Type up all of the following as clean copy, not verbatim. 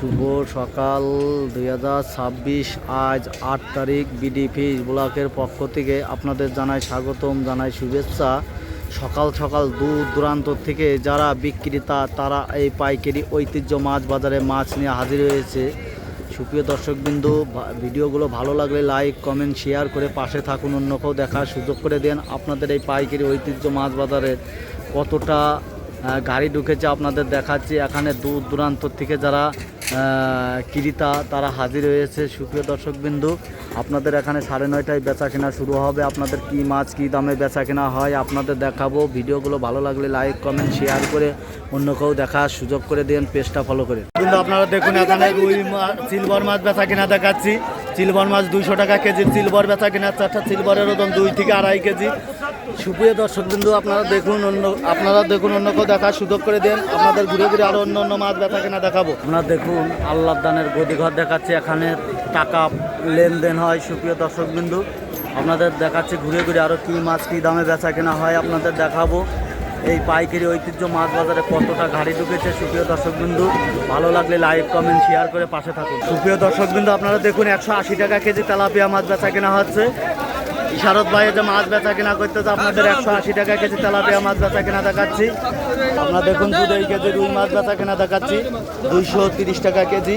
শুভ সকাল 2026 আজ 8 তারিখ। বিডি ফিশ ব্লকের পক্ষ থেকে আপনাদের জানাই স্বাগতম, জানাই শুভেচ্ছা। সকাল সকাল দূর দূরান্ত থেকে যারা বিক্রেতা তারা এই পাইকারি ঐতিহ্য মাছ বাজারে মাছ নিয়ে হাজির হয়েছে। সুপ্রিয় দর্শকবৃন্দু, ভিডিওগুলো ভালো লাগলে লাইক কমেন্ট শেয়ার করে পাশে থাকুন, অন্যকেও দেখার সুযোগ করে দেন। আপনাদের এই পাইকারি ঐতিহ্য মাছ বাজারে কতটা গাড়ি ঢুকেছে আপনাদের দেখাচ্ছি। এখানে দূর দূরান্ত থেকে যারা ক্রেতা তারা হাজির হয়েছে। সুপ্রিয় দর্শকবৃন্দু, আপনাদের এখানে 9:30টায় বেচা কেনা শুরু হবে। আপনাদের কি মাছ কি দামে বেচা কেনা হয় আপনাদের দেখাবো। ভিডিওগুলো ভালো লাগলে লাইক কমেন্ট শেয়ার করে অন্যকেও দেখার সুযোগ করে দেন, পেজটা ফলো করে। কিন্তু আপনারা দেখুন এখানে রুই মাছ সিলভার মাছ বেচা কেনা দেখাচ্ছি। সিলভার মাছ 200 টাকা কেজি। সিলভার বেচা কেনা চারটা সিলভারের ওজন 2 থেকে 2.5 কেজি। সুপ্রিয় দর্শকবৃন্দু, আপনারা দেখুন অন্যকেও দেখার সুযোগ করে দেন। আপনাদের ঘুরে ঘুরে আরও অন্য মাছ বেচা কেনা দেখাবো। আপনারা দেখুন আল্লাহ দানের গদিঘর দেখাচ্ছি, এখানে টাকা লেনদেন হয়। সুপ্রিয় দর্শকবৃন্দু, আপনাদের দেখাচ্ছি ঘুরে ঘুরে আরও কী মাছ কী দামে বেচা কেনা হয় আপনাদের দেখাবো। এই পাইকারি ঐতিহ্য মাছ বাজারে কতটা গাড়ি ঢুকেছে। সুপ্রিয় দর্শকবৃন্দু, ভালো লাগলে লাইক কমেন্ট শেয়ার করে পাশে থাকুন। সুপ্রিয় দর্শকবৃন্দু, আপনারা দেখুন 180 টাকা কেজি তেলাপিয়া মাছ বেচা কেনা হচ্ছে। ইশারত ভাই যে মাছ বেচা কেনা করতেছে, আপনাদের 180 টাকা কেজি তেলাপিয়া মাছ বেচা কেনা দেখাচ্ছি। আপনারা দেখুন 2 কেজি রুই মাছ বেচা কেনা দেখাচ্ছি 230 টাকা কেজি।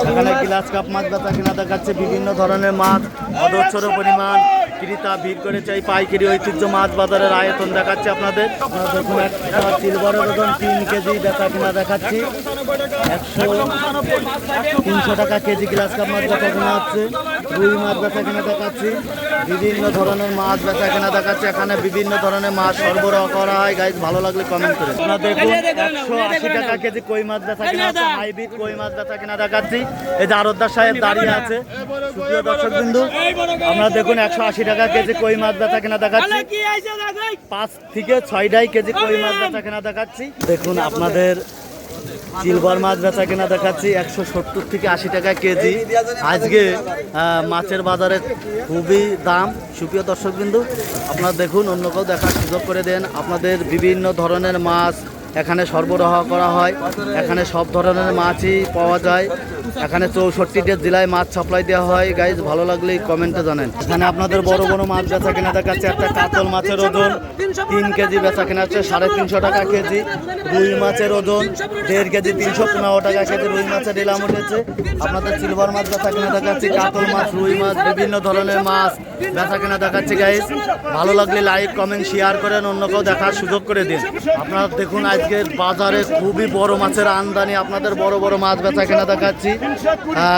এখানে গ্লাস কাপ মাছ বেচা কেনা দেখাচ্ছে। বিভিন্ন ধরনের মাছ অজস্র পরিমাণ ক্রেতা ভিড় করেছে এই পাইকারি ঐতিহ্য মাছ বাজারের আয়তন দেখাচ্ছে আপনাদের। আপনারা দেখুন একটা সিলভারের ওজন 3 কেজি বেচা কেনা দেখাচ্ছি। 300 টাকা কেজি গ্লাস কাপ মাছ বেচা কেনা হচ্ছে। রুই মাছ বেচা কেনা দেখাচ্ছি। বিভিন্ন ধরনের মাছ বেচা কেনা দেখাচ্ছে। এখানে বিভিন্ন ধরনের মাছ সরবরাহ করা হয়। গাইজ ভালো লাগলে কমেন্ট করে। আপনারা দেখুন 180 টাকা কেজি কই মাছ বেচা কেনা হচ্ছে। হাইব্রিড কই মাছ বেচা কেনা দেখাচ্ছি। এই যে আরতদার সাহেব দাঁড়িয়ে আছে। সুপ্রিয় দর্শকবৃন্দু, আপনারা দেখুন 180 টাকা কেজি কই মাছ বেচা কেনা দেখাচ্ছি। 5 থেকে 6 কেজি কই মাছ বেচা কেনা দেখাচ্ছি। দেখুন আপনাদের সিলভার মাছ বেচা কেনা দেখাচ্ছি 170 থেকে 80 টাকা কেজি। আজকে মাছের বাজারে খুবই দাম। সুপ্রিয় দর্শকবৃন্দু, আপনারা দেখুন অন্যকেও দেখার সুযোগ করে দেন। আপনাদের বিভিন্ন ধরনের মাছ এখানে সরবরাহ করা হয়। এখানে সব ধরনের মাছই পাওয়া যায়। এখানে 64টা জেলায় মাছ সাপ্লাই দেওয়া হয়। গাইজ ভালো লাগলে কমেন্টে জানেন। এখানে আপনাদের বড় বড় মাছ বেচা কেনা দেখাচ্ছে। একটা কাতল মাছের ওজন 3 কেজি বেচা কেনা হচ্ছে 350 টাকা কেজি। রুই মাছের ওজন 1.5 কেজি 315 টাকা কেজি। রুই মাছের এলাম উঠেছে। আপনাদের সিলভার মাছ বেচা কেনা দেখাচ্ছি। কাতল মাছ, রুই মাছ, বিভিন্ন ধরনের মাছ বেচা কেনা দেখাচ্ছি। গাইজ ভালো লাগলে লাইক কমেন্ট শেয়ার করেন, অন্যকেও দেখার সুযোগ করে দিন। আপনারা দেখুন আজকের বাজারে খুবই বড় মাছের আমদানি। আপনাদের বড় বড় মাছ বেচা কেনা দেখাচ্ছি।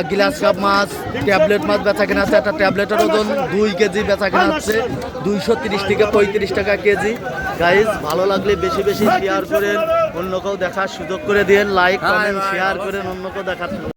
গ্লাস কাপ মাছ, ট্যাবলেট মাছ বেচা কেনা আছে। একটা ট্যাবলেটের ওজন 2 কেজি বেচা কেনা হচ্ছে 230 থেকে 35 টাকা কেজি। গাইজ ভালো লাগলে বেশি বেশি শেয়ার করেন, অন্যকেও দেখার সুযোগ করে দিন। লাইক কমেন্ট শেয়ার করেন, অন্যকেও দেখার